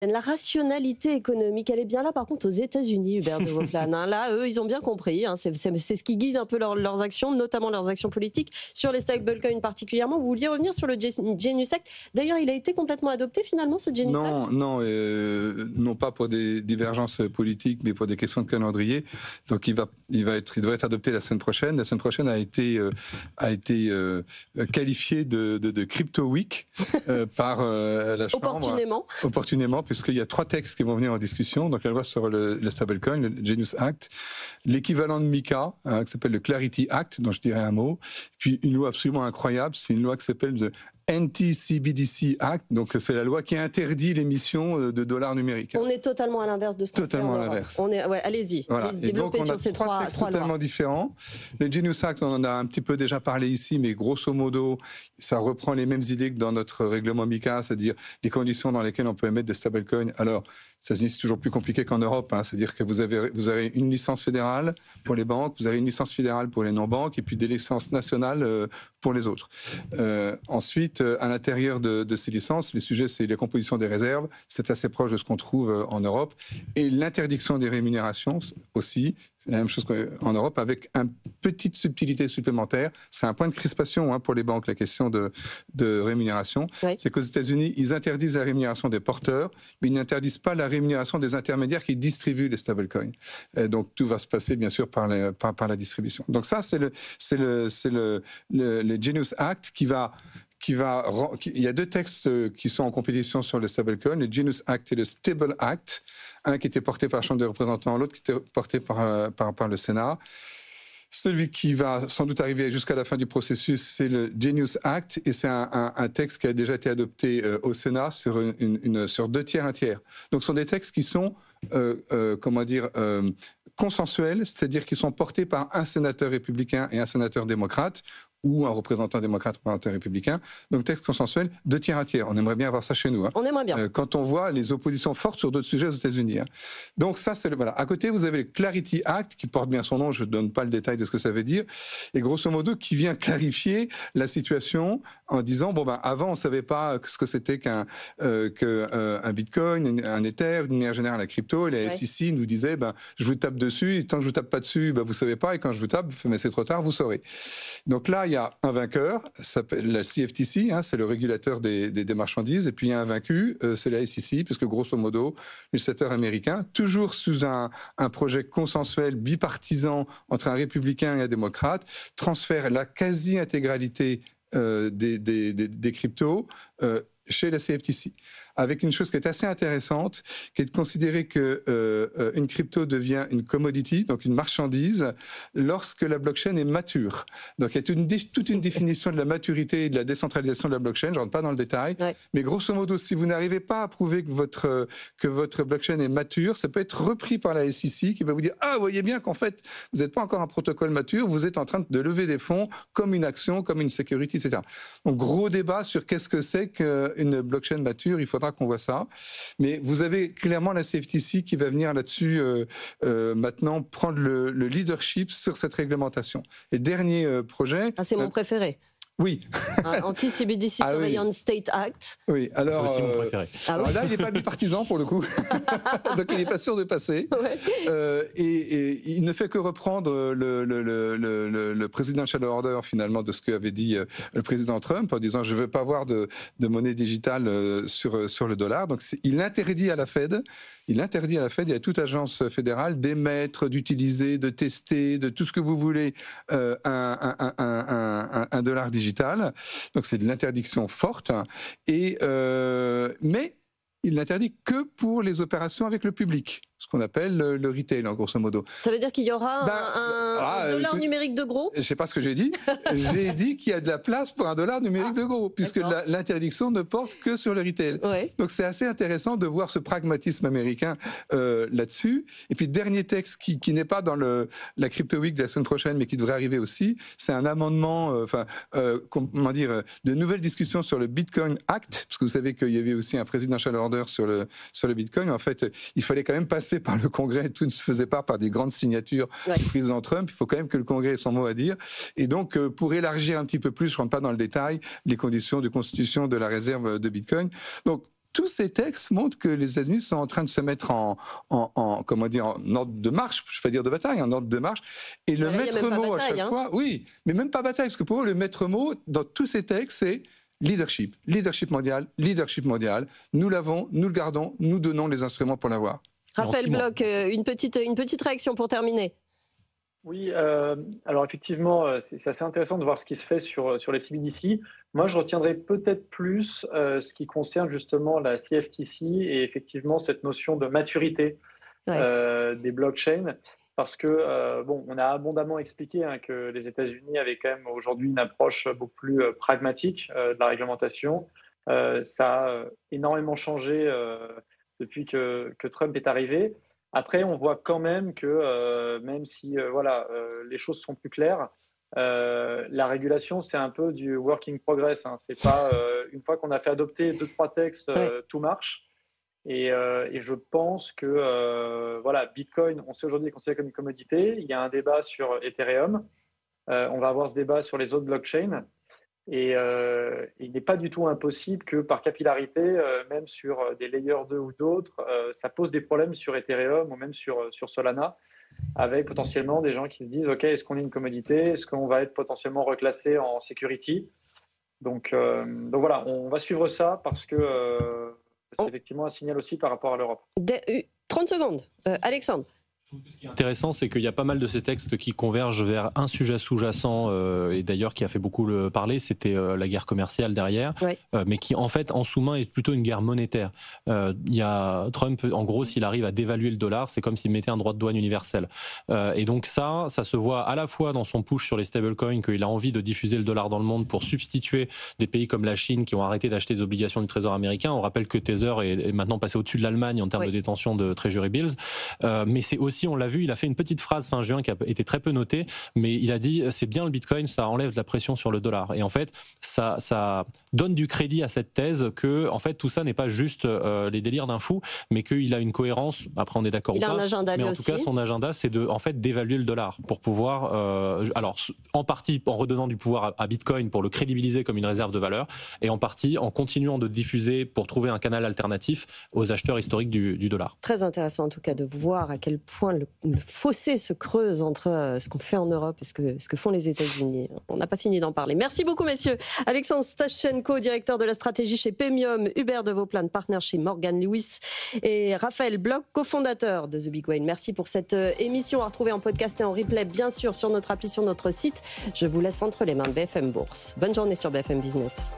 La rationalité économique, elle est bien là par contre aux États-Unis, Hubert de Vauplane. Là, eux, ils ont bien compris. C'est ce qui guide un peu leurs actions, notamment leurs actions politiques, sur les stablecoins particulièrement. Vous vouliez revenir sur le Genius Act. D'ailleurs, il a été complètement adopté finalement, ce Genius Act? Non, pas pour des divergences politiques, mais pour des questions de calendrier. Donc il devrait être adopté la semaine prochaine. La semaine prochaine a été qualifié de Crypto Week par la Chambre. Opportunément, puisqu'il y a 3 textes qui vont venir en discussion. Donc la loi sur le stablecoin, le Genius Act, l'équivalent de MiCA, qui s'appelle le Clarity Act, dont je dirais un mot, puis une loi absolument incroyable, c'est une loi qui s'appelle the Anti-CBDC Act, donc c'est la loi qui interdit l'émission de dollars numériques. On est totalement à l'inverse de ce qu'on fait en Europe. Totalement à l'inverse. Allez-y, voilà. développez sur ces 3 textes totalement différents. Le Genius Act, on en a un petit peu déjà parlé ici, mais grosso modo, ça reprend les mêmes idées que dans notre règlement MiCA, c'est-à-dire les conditions dans lesquelles on peut émettre des stablecoins. Alors, aux États-Unis, c'est toujours plus compliqué qu'en Europe. C'est-à-dire que vous avez une licence fédérale pour les banques, vous avez une licence fédérale pour les non-banques, et puis des licences nationales pour les autres. Ensuite, à l'intérieur de ces licences, les sujets, c'est la composition des réserves. C'est assez proche de ce qu'on trouve en Europe. Et l'interdiction des rémunérations aussi. C'est la même chose qu'en Europe, avec une petite subtilité supplémentaire. C'est un point de crispation pour les banques, la question de rémunération. Oui. C'est qu'aux États-Unis, ils interdisent la rémunération des porteurs, mais ils n'interdisent pas la rémunération des intermédiaires qui distribuent les stablecoins. Donc tout va se passer, bien sûr, par la distribution. Donc ça, c'est le Genius Act qui va... Il y a 2 textes qui sont en compétition sur le stablecoin, le Genius Act et le Stable Act, un qui était porté par la Chambre des représentants, l'autre qui était porté par le Sénat. Celui qui va sans doute arriver jusqu'à la fin du processus, c'est le Genius Act, et c'est un texte qui a déjà été adopté au Sénat sur 2 tiers, 1 tiers. Donc ce sont des textes qui sont, consensuels, c'est-à-dire qui sont portés par un sénateur républicain et un sénateur démocrate, ou un représentant démocrate, un représentant républicain. Donc texte consensuel, 2 tiers, 1 tiers. On aimerait bien avoir ça chez nous. On aimerait bien. Quand on voit les oppositions fortes sur d'autres sujets aux États-Unis. Donc ça, c'est voilà. À côté, vous avez le Clarity Act, qui porte bien son nom, je ne donne pas le détail de ce que ça veut dire, et grosso modo, qui vient clarifier la situation en disant, avant, on ne savait pas ce que c'était qu'un Bitcoin, un Ether, d'une manière générale, la crypto, et la SEC nous disait, je vous tape dessus, et tant que je vous tape pas dessus, vous savez pas, et quand je vous tape, mais c'est trop tard, vous saurez. Donc là, il y a un vainqueur, ça s'appelle la CFTC, c'est le régulateur des marchandises, et puis il y a un vaincu, c'est la SEC, puisque grosso modo, le législateur américain, toujours sous un projet consensuel bipartisan entre un républicain et un démocrate, transfère la quasi-intégralité des cryptos chez la CFTC. Avec une chose qui est assez intéressante, qui est de considérer qu'une crypto devient une commodity, donc une marchandise, lorsque la blockchain est mature. Donc il y a toute une définition de la maturité et de la décentralisation de la blockchain, je ne rentre pas dans le détail, mais grosso modo, si vous n'arrivez pas à prouver que votre blockchain est mature, ça peut être repris par la SEC qui va vous dire « Ah, vous voyez bien qu'en fait, vous n'êtes pas encore un protocole mature, vous êtes en train de lever des fonds comme une action, comme une security, etc. » Donc gros débat sur qu'est-ce que c'est qu'une blockchain mature, il faudra qu'on voit ça. Mais vous avez clairement la CFTC qui va venir là-dessus maintenant prendre le leadership sur cette réglementation. Et dernier projet... c'est mon préféré. Oui. Anti-CBDC Surveillance State Act. Oui, alors... C'est aussi mon préféré. Alors là, il n'est pas bipartisan pour le coup. Donc il n'est pas sûr de passer. Et il ne fait que reprendre le presidential order finalement de ce qu'avait dit le président Trump en disant je ne veux pas avoir de monnaie digitale sur le dollar. Donc il interdit à la Fed, il y a toute agence fédérale d'émettre, d'utiliser, de tester, de tout ce que vous voulez un dollar digital. Donc c'est de l'interdiction forte, mais il n'interdit que pour les opérations avec le public, ce qu'on appelle le retail, en grosso modo. Ça veut dire qu'il y aura un dollar numérique de gros ? Je ne sais pas ce que j'ai dit. J'ai dit qu'il y a de la place pour un dollar numérique de gros, puisque l'interdiction ne porte que sur le retail. Donc c'est assez intéressant de voir ce pragmatisme américain là-dessus. Et puis dernier texte qui n'est pas dans la Crypto Week de la semaine prochaine, mais qui devrait arriver aussi, c'est un amendement, de nouvelles discussions sur le Bitcoin Act, parce que vous savez qu'il y avait aussi un presidential order sur le Bitcoin. En fait, il fallait quand même passer par le Congrès, tout ne se faisait pas par des grandes signatures du président Trump, il faut quand même que le Congrès ait son mot à dire. Et donc, pour élargir un petit peu plus, je ne rentre pas dans le détail, les conditions de constitution de la réserve de Bitcoin. Donc, tous ces textes montrent que les États-Unis sont en train de se mettre en ordre de marche, je ne vais pas dire de bataille, en ordre de marche. Et le maître mot à chaque fois, oui, mais même pas bataille, parce que pour eux, le maître mot dans tous ces textes, c'est leadership. Leadership mondial, leadership mondial. Nous l'avons, nous le gardons, nous donnons les instruments pour l'avoir. Raphaël Bloch, une petite réaction pour terminer. Oui, alors effectivement, c'est assez intéressant de voir ce qui se fait sur les CBDC. Moi, je retiendrai peut-être plus ce qui concerne justement la CFTC et effectivement cette notion de maturité des blockchains. Parce que, on a abondamment expliqué que les États-Unis avaient quand même aujourd'hui une approche beaucoup plus pragmatique de la réglementation. Ça a énormément changé depuis que Trump est arrivé. Après, on voit quand même que même si les choses sont plus claires, la régulation, c'est un peu du work in progress. C'est pas une fois qu'on a fait adopter 2-3 textes, tout marche. Et je pense que Bitcoin, on sait aujourd'hui considéré comme une commodité. Il y a un débat sur Ethereum. On va avoir ce débat sur les autres blockchains. Et il n'est pas du tout impossible que par capillarité, même sur des layers 2 ou d'autres, ça pose des problèmes sur Ethereum ou même sur Solana, avec potentiellement des gens qui se disent « Ok, est-ce qu'on est une commodité ? Est-ce qu'on va être potentiellement reclassé en security ?» donc voilà, on va suivre ça parce que c'est effectivement un signal aussi par rapport à l'Europe. 30 secondes. Alexandre. Ce qui est intéressant, c'est qu'il y a pas mal de ces textes qui convergent vers un sujet sous-jacent, et d'ailleurs qui a fait beaucoup parler, c'était la guerre commerciale derrière, mais qui en fait en sous-main est plutôt une guerre monétaire. Il y a Trump, en gros, s'il arrive à dévaluer le dollar, c'est comme s'il mettait un droit de douane universel. Et donc ça se voit à la fois dans son push sur les stablecoins, qu'il a envie de diffuser le dollar dans le monde pour substituer des pays comme la Chine qui ont arrêté d'acheter des obligations du Trésor américain. On rappelle que Tether est maintenant passé au-dessus de l'Allemagne en termes de détention de Treasury Bills. Mais c'est aussi, on l'a vu, il a fait une petite phrase fin juin qui a été très peu notée, mais il a dit c'est bien le Bitcoin, ça enlève de la pression sur le dollar. Et en fait, ça donne du crédit à cette thèse que en fait tout ça n'est pas juste les délires d'un fou, mais qu'il a une cohérence. Après, on est d'accord ou pas. Il a un agenda, mais en aussi. tout cas, son agenda, c'est de en fait d'évaluer le dollar pour pouvoir, alors en partie en redonnant du pouvoir à Bitcoin pour le crédibiliser comme une réserve de valeur, et en partie en continuant de diffuser pour trouver un canal alternatif aux acheteurs historiques du dollar. Très intéressant en tout cas de voir à quel point le fossé se creuse entre ce qu'on fait en Europe et ce que font les États-Unis. On n'a pas fini d'en parler. Merci beaucoup, messieurs. Alexandre Stashchenko, directeur de la stratégie chez Pemium, Hubert de Vauplan, partenaire chez Morgan Lewis, et Raphaël Bloch, cofondateur de The Big Whale. Merci pour cette émission à retrouver en podcast et en replay, bien sûr, sur notre appli, sur notre site. Je vous laisse entre les mains de BFM Bourse. Bonne journée sur BFM Business.